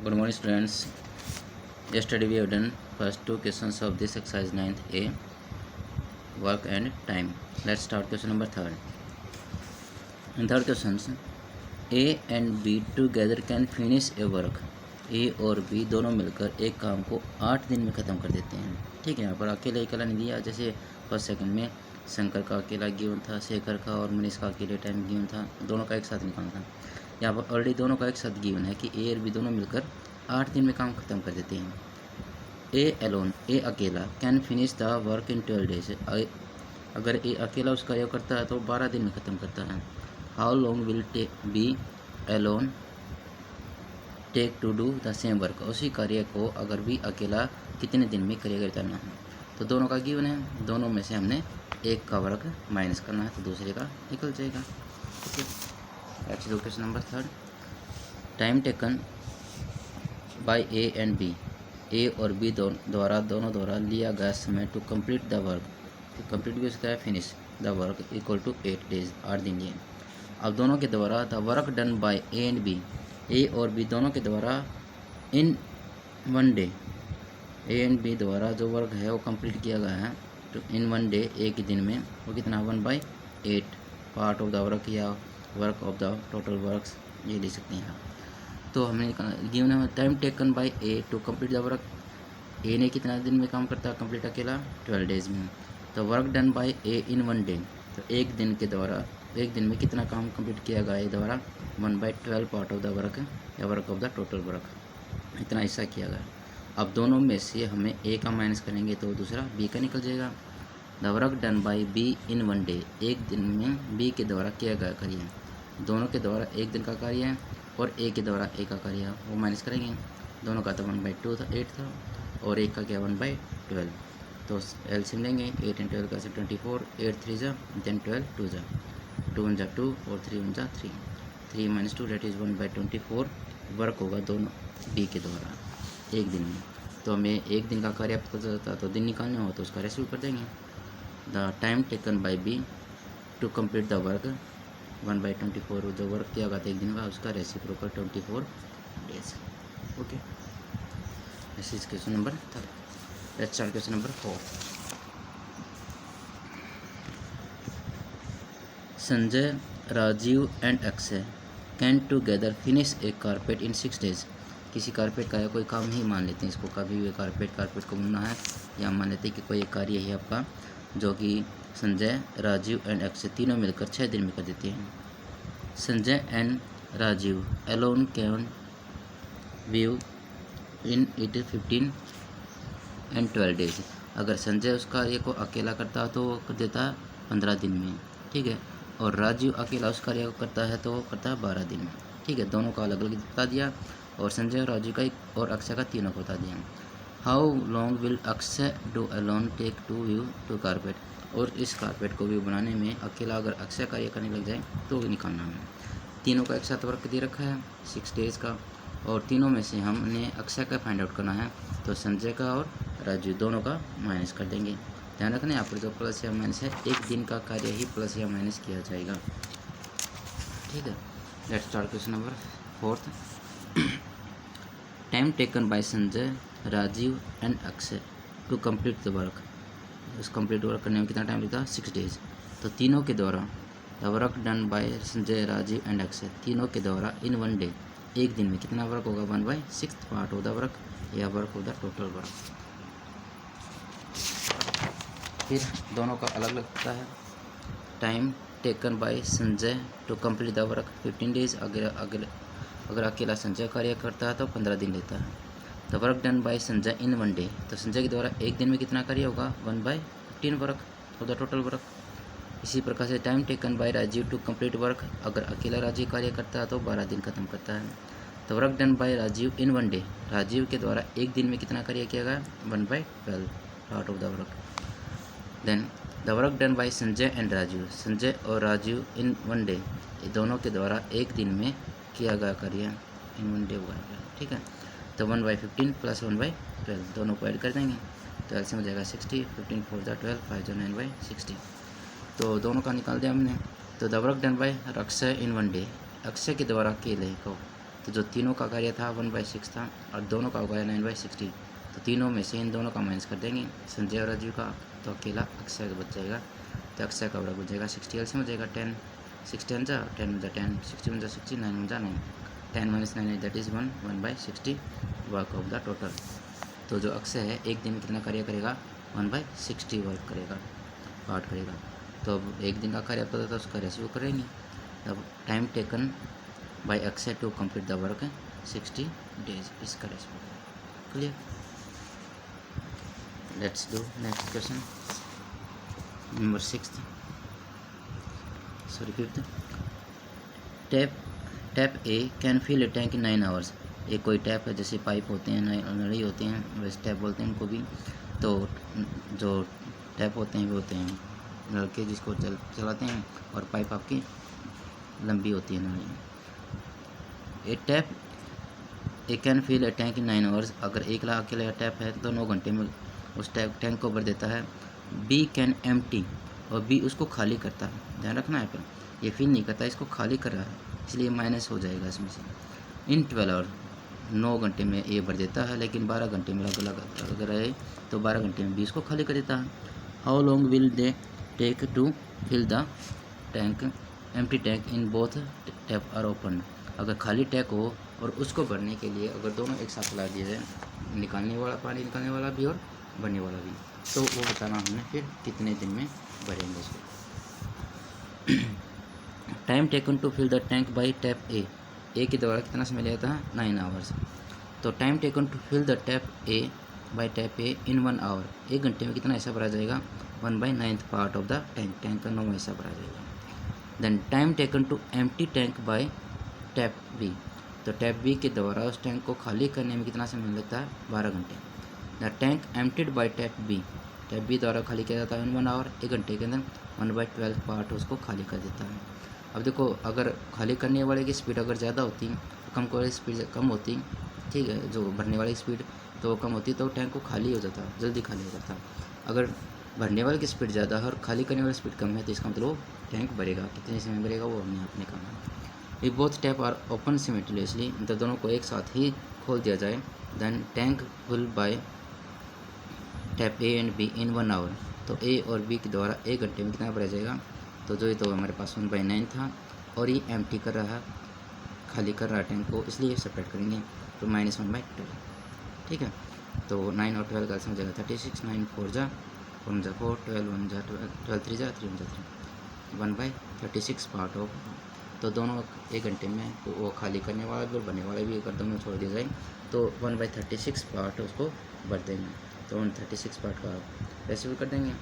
Good morning, students. Yesterday we have done first two questions of this exercise 9th A, work and time. Let's start question number third. In third questions, A and B together can finish a work. A और B दोनों मिलकर एक काम को 8 दिन में ख़त्म कर देते हैं. ठीक है, यहाँ पर अकेला अकेला नहीं दिया. जैसे फर्स्ट सेकंड में शंकर का अकेला गिवन था, शेखर का और मनीष का अकेले टाइम गिवन था, दोनों का एक साथ निकालना था. यहाँ पर ऑलरेडी दोनों का एक साथ गिवन है कि ए और बी दोनों मिलकर 8 दिन में काम ख़त्म कर देते हैं. ए एलोन, ए अकेला, can finish the work in 12 days. अगर ए अकेला उस कार्य करता है तो 12 दिन में ख़त्म करता है. How long will be alone take to do the same work. उसी कार्य को अगर भी अकेला कितने दिन में करिएगा करना है. तो दोनों का गिवन है, दोनों में से हमने एक का वर्क माइनस करना है तो दूसरे का निकल जाएगा. Okay, let's do question number third. Time taken by A and B. A और बी दोनों द्वारा लिया गया समय टू कंप्लीट द वर्क. तो कंप्लीट भी उसका है finish the work equal to 8 days, 8 दिन लिए. अब दोनों के द्वारा the work done by A and B, A और बी दोनों के द्वारा in 1 day, A and B द्वारा जो वर्क है वो कंप्लीट किया गया है तो इन 1 डे, एक दिन में, वो कितना 1/8 पार्ट ऑफ द वर्क या work of the total works, ये ले सकते हैं. तो हमने गिवन है time taken by A to complete the work. A ने कितना दिन में काम करता है कंप्लीट अकेला 12 डेज में. तो work done by A in 1 day, तो एक दिन के द्वारा एक दिन में कितना काम कंप्लीट किया गया है द्वारा 1/12 पार्ट ऑफ द वर्क या work of the total work, इतना हिस्सा किया गया. अब दोनों में से हमें ए का माइनस करेंगे तो दूसरा बी का निकल जाएगा. The work done bye B in 1 day, एक दिन में बी के द्वारा किया गया कार्य, दोनों के द्वारा एक दिन का कार्य है और ए के द्वारा ए का कार्य है, वो माइनस करेंगे. दोनों का तो 1/2 था, 8 था, और एक का क्या 1/12. तो एलसीएम लेंगे, 8 and 12 का 24, 8 3 जा, देन 12 2 जा, 2 1 जा 2 और 3 1 जा 3, 3 - 2 डेट इज़ 1/24 वर्क होगा दोनों बी के द्वारा एक दिन में. तो हमें एक दिन का कार्य पता चलता तो दिन निकालना हो तो उसका रेसिप्यू कर देंगे. The time taken by B to complete the work 1/24, जो वर्क किया गया था एक दिन का उसका reciprocal 24 days. Okay, this is question number 3. Let's start question number 4. Sanjay, Rajeev and Akshay can together finish a carpet in 6 days. किसी कारपेट का या कोई काम ही मान लेते हैं इसको, कभी भी कारपेट को बुनना है, या मान लेते हैं कि कोई एक कार्य है आपका जो कि संजय, राजीव एंड अक्षय तीनों मिलकर 6 दिन में कर देते हैं. Sanjay and Rajeev alone can weave in it 15 and 12 days. अगर संजय उस कार्य को अकेला करता है तो वो कर देता है 15 दिन में. ठीक है, और राजीव अकेला उस कार्य को करता है तो वो करता है 12 दिन में. ठीक है, दोनों का अलग अलग बता दिया, और संजय और राजीव का एक और अक्षय का तीनों को बता दिया. How long will Akshay do alone take to weave to carpet. और इस कारपेट को व्यू बनाने में अकेला अगर अक्षय कार्य करने लग जाए तो निकालना है. तीनों का एक साथ वर्क दे रखा है 6 डेज का, और तीनों में से हमने अक्षय का फाइंड आउट करना है तो संजय का और राजू दोनों का माइनस कर देंगे. ध्यान रखना यहाँ पर जो प्लस या माइनस है एक दिन का कार्य ही प्लस या माइनस किया जाएगा. ठीक है, let's start question number 4. Time taken by Sanjay, Rajeev and Akshay to complete the work. उस कंप्लीट वर्क करने में कितना टाइम लगता है 6 डेज. तो तीनों के द्वारा the work done by Sanjay, Rajeev and Akshay तीनों के द्वारा इन 1 डे, एक दिन में कितना वर्क होगा 1/6 पार्ट ऑफ द वर्क या work of the total work. फिर दोनों का अलग अलग होता है. Time taken by Sanjay to complete the work 15 days. अगर अकेला संजय कार्य करता है तो 15 दिन लेता है. The work done by Sanjay in 1 day, तो संजय के द्वारा एक दिन में कितना कार्य होगा 1/15 work of the total work. इसी प्रकार से time taken by Rajeev to complete work, अगर अकेला राजीव कार्य करता है तो 12 दिन खत्म करता है. The work done by Rajeev in 1 day, Rajeev के द्वारा एक दिन में कितना कार्य किया गया 1/12 part of the work. Then the work done by Sanjay and Rajeev, Sanjay और राजीव इन 1 डे, ये दोनों के द्वारा एक दिन में किया गया कार्य इन 1 डे हुआ है. ठीक है, तो 1/15 प्लस 1/12 दोनों को ऐड कर देंगे तो एलसीएम हो जाएगा 60, 15 4 जा 12, 5 जा 9/60. तो दोनों का निकाल दिया हमने. तो the work done bye Akshay in 1 day, Akshay के द्वारा अकेले को तो जो तीनों का कार्य था 1/6 था और दोनों का हो गया 9/60। तो तीनों में से इन दोनों का माइनस कर देंगे, संजय और राजू का, तो अकेला अक्षय का बच जाएगा। तो अक्षय का बड़ा बच जाएगा 60 एलसीएम हो जाएगा 10, 60 10 10, 60 1 60, 9 1 9, 10 - 9 that is 1/60 work of the total. तो जो अक्षय है एक दिन में कितना कार्य करेगा, 1/60 वर्क करेगा, पार्ट करेगा। तो अब एक दिन का कार्य पता था, उसका रेशियो करेंगे। अब time taken by Akshay to complete the work 60 days, इसका ratio. Clear? Let's do next question number 6, sorry 5th। Tap A can fill a tank in 9 hours. ये कोई टैप है, जैसे पाइप होते हैं, नली होते हैं, वैसे टैप बोलते हैं इनको भी। तो जो टैप होते हैं वो होते हैं नलके जिसको चलाते हैं, और पाइप आपकी लंबी होती है नली। A tap A can fill a tank in 9 hours. अगर 1 लाख अकेला टैप है तो 9 घंटे में उस टैंक को भर देता है। बी कैन एम्प्टी, और बी उसको खाली करता है, ध्यान रखना है, पर ये फिल नहीं करता, इसको खाली कर रहा है, इसलिए माइनस हो जाएगा इसमें से। इन 12 आवर, 9 घंटे में ए भर देता है, लेकिन 12 घंटे में अगर है तो 12 घंटे में बी इसको खाली कर देता है। How long will they take to fill the tank empty tank in both tap are open. अगर खाली टैंक हो और उसको भरने के लिए अगर दोनों एक साथ चला दिया जाए, निकालने वाला पानी निकालने वाला भी और भरने वाला भी, तो वो बताना हमने फिर कितने दिन में भरेंगे इसको। Time taken to fill the tank by tap A के द्वारा कितना समय लिया था, 9 आवर्स। तो time taken to fill the tap A by tap A in 1 hour, 1 घंटे में कितना हिस्सा भरा जाएगा, 1/9 पार्ट ऑफ द टैंक का 9वां हिस्सा भरा जाएगा। Then time taken to empty tank by tap B, तो टैप बी के द्वारा उस टैंक को खाली करने में कितना समय लगता है, 12 घंटे। The tank emptied by tap B द्वारा खाली किया जाता है इन 1 आवर, 1 घंटे के अंदर 1/12 पार्ट उसको खाली कर देता है। अब देखो, अगर खाली करने वाले की स्पीड अगर ज़्यादा होती, कम वाली स्पीड कम होती, ठीक है, जो भरने वाली स्पीड तो कम होती, तो टैंक को खाली हो जाता, जल्दी खाली हो जाता। अगर भरने वाले की स्पीड ज़्यादा है और खाली करने वाली स्पीड कम है, तो इसका मतलब टैंक भरेगा, कितने समय भरेगा वो हमने आपने कहा। If both tap are open simultaneously, तो दोनों को एक साथ ही खोल दिया जाए, then tank full by tap A and B in 1 hour, तो ए और बी के द्वारा 1 घंटे में कितना भरा जाएगा। तो जो ये तो हमारे पास 1/9 था, और ये एम्प्टी कर रहा है, खाली कर रहा है टैंक को, इसलिए सेपरेट करेंगे, तो -1/12, ठीक है। तो 9 और 12 का आंसर हो जाएगा 36, 9 4 जा 1 जा 4, 12 1 जा 12 3 जा 3 1 जा 3, 1/36 पार्ट ऑफ। तो दोनों 1 घंटे में वो खाली करने वाला भी और भरने वाला भी अगर दोनों छोड़ दिया जाए, तो 1/36 पार्ट उसको भर देंगे। तो 1/36 पार्ट का रेशियो कर देंगे।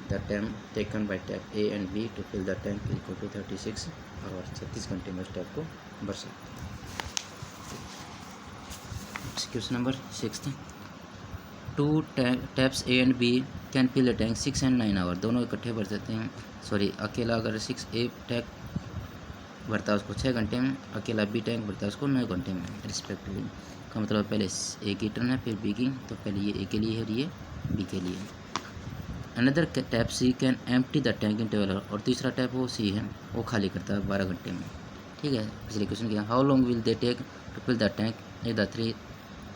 The time taken by tap A and B to fill the tank equal to 36 hour, 36 घंटे में उस टैप को भर सकते हैं। Question number 6, 2 taps A and B can fill the tank 6 and 9 hour, दोनों इकट्ठे भर देते हैं। सॉरी, अकेला अगर 6 ए टैंक भरता है उसको 6 घंटे में, अकेला बी टैंक भरता है उसको 9 घंटे में रिस्पेक्टिवली। का मतलब पहले ए की टर्न है, फिर बी की, तो पहले ये ए के लिए है और ये बी के लिए। Another tap C can empty the tank in 12 hour, और तीसरा टैप वो सी है, वो खाली करता है 12 घंटे में, ठीक है। पिछले क्वेश्चन किया, how long will they take to fill the tank if the 3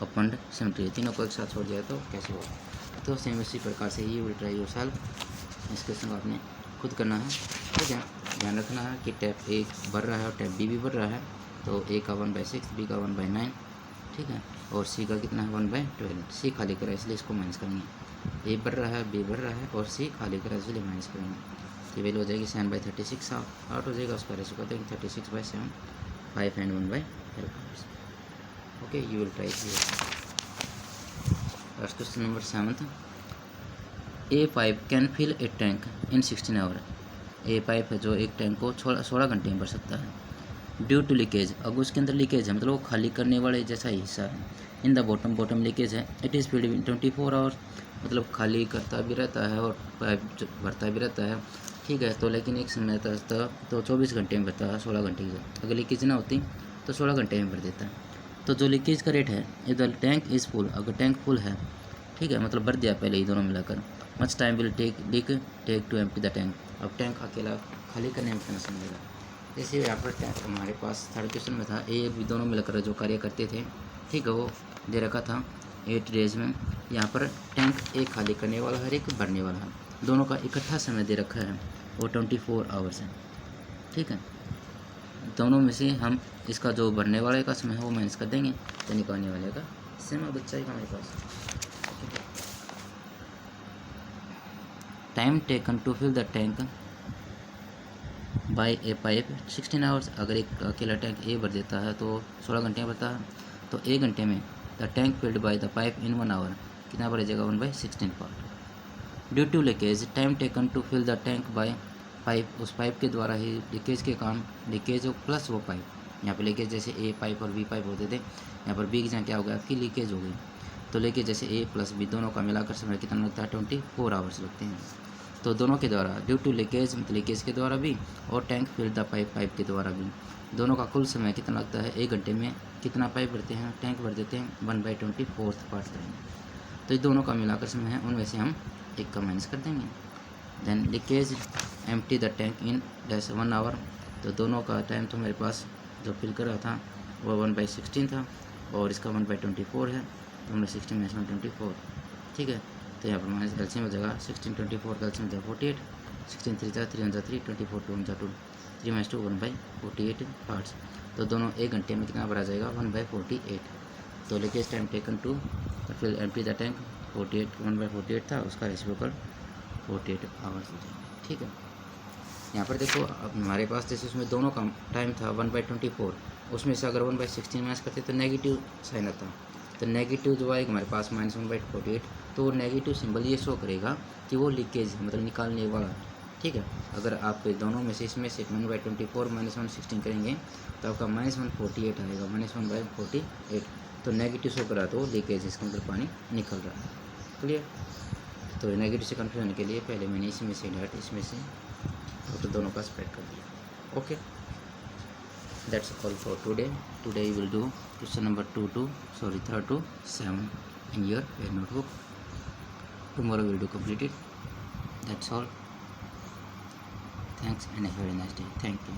opened simultaneously, तीनों को एक साथ छोड़ दिया तो कैसे होगा। तो सेम इसी प्रकार से ही विल ट्राई योरसेल्फ, इस क्वेश्चन को आपने खुद करना है, ठीक है। ध्यान रखना है कि टैप ए भर रहा है और टैप बी भी भर रहा है, तो ए का 1/6, बी का 1/9, ठीक है, और सी का कितना है 1/12। सी खाली करा है इसलिए इसको माइनस करेंगे, ए भर रहा है, बी भर रहा है और सी खाली करा है इसलिए माइनस करेंगे। तो वैल्यू हो जाएगी 7/36, आउट हो जाएगा, उसका रेशियो करते हैं 36/7, 5 and 1/12। Okay, you will try here. First question number 7, a pipe can fill a tank in 16 hour, a pipe है जो एक टैंक को 16 घंटे में भर सकता है। ड्यू टू लीकेज, अब उसके अंदर लीकेज है, मतलब वो खाली करने वाले जैसा ही हिस्सा है। इन द बॉटम लीकेज है, it is filled in 24 hour, मतलब खाली करता भी रहता है और पाइप भरता भी रहता है, ठीक है। तो लेकिन एक समय था तो 24 घंटे में भरता है, 16 घंटे की, अगर लीकेज ना होती तो 16 घंटे में भर देता है। तो जो लीकेज का रेट है, if the tank is full, अगर टैंक फुल है, ठीक है, मतलब भर दिया पहले ही दोनों मिलाकर, much time will take to empty the tank, अब टैंक अकेला खाली करने में कितना समय लगेगा। जैसे यहाँ पर हमारे पास थर्ड क्वेश्चन में था ए बी दोनों मिलकर जो कार्य करते थे, ठीक है, वो दे रखा था 8 डेज में। यहाँ पर टैंक एक खाली करने वाला है, एक भरने वाला है, दोनों का इकट्ठा समय दे रखा है, वो 24 आवर्स है, ठीक है। दोनों में से हम इसका जो भरने वाले का समय है वो माइनस कर देंगे, तो निकालने वाले का समय बच्चा ही हमारे पास। Time taken to fill the tank by a pipe 16 hours. अगर एक अकेला टैंक ए भर देता है तो 16 घंटे भरता है, तो 1 घंटे में the tank filled by the pipe in 1 hour कितना भर जाएगा, 1/16 part. Due to leakage time taken to fill the tank by pipe, उस पाइप के द्वारा ही लीकेज के काम, लीकेज प्लस वो पाइप, यहाँ पर लीकेज जैसे ए पाइप और बी पाइप होते थे, यहाँ पर बी की जगह क्या हो गया आपकी लीकेज हो गई, तो लीकेज जैसे ए प्लस बी दोनों का मिलाकर समय कितना लगता है, 24 आवर्स लगते हैं। तो दोनों के द्वारा, ड्यू टू लीकेज मतलब लीकेज के द्वारा भी और tank fill the pipe pipe के द्वारा भी, दोनों का कुल समय कितना लगता है, 1 घंटे में कितना पाइप भरते हैं, टैंक भर देते हैं, 1/24 पार्ट करेंगे। तो ये दोनों का मिलाकर समय है, उनमें से हम एक का माइनस कर देंगे। Then leakage empty the tank in dash 1 hour, तो दोनों का टाइम तो मेरे पास जो फिल कर रहा था वो 1/16 था और इसका 1/24 है, तो हमने 16 - 1/24, ठीक है। तो यहाँ पर माइनस एलसीएम हो जाएगा, 16 24 का एलसीएम हो जाएगा 48, 16 3 जा 3 3, 24 2 जा 2, 3 - 2 1/48 पार्ट्स। तो दोनों 1 घंटे में कितना भरा जाएगा, 1/48। तो leakage time taken to fill empty the tank 48 1/48 था, उसका रेशियो कर 48 आवर्स हो जाएगा, ठीक है। यहाँ पर देखो अब हमारे पास जैसे उसमें दोनों का टाइम था 1/24, उसमें से अगर 1/16 माइनस करते तो नेगेटिव साइन आता, तो नेगेटिव जो आएगा हमारे पास -1/48, तो नेगेटिव सिंबल ये शो करेगा कि वो लीकेज है, मतलब निकालने वाला, ठीक है। अगर आप दोनों में से इसमें से 1/24 - 116 करेंगे तो आपका -148 आएगा, -1/48, तो नेगेटिव शो करा तो लीकेज, इसके अंदर पानी निकल रहा है, क्लियर। तो नेगेटिव से कन्फ्यूजन होने के लिए पहले मैंने इसमें से डाट इसमें से तो दोनों का स्प्रेड कर दिया, okay. That's all for today. Today we will do question number 3 to 7 in your notebook. Tomorrow we will do complete it. That's all. Thanks and have a very nice day. Thank you.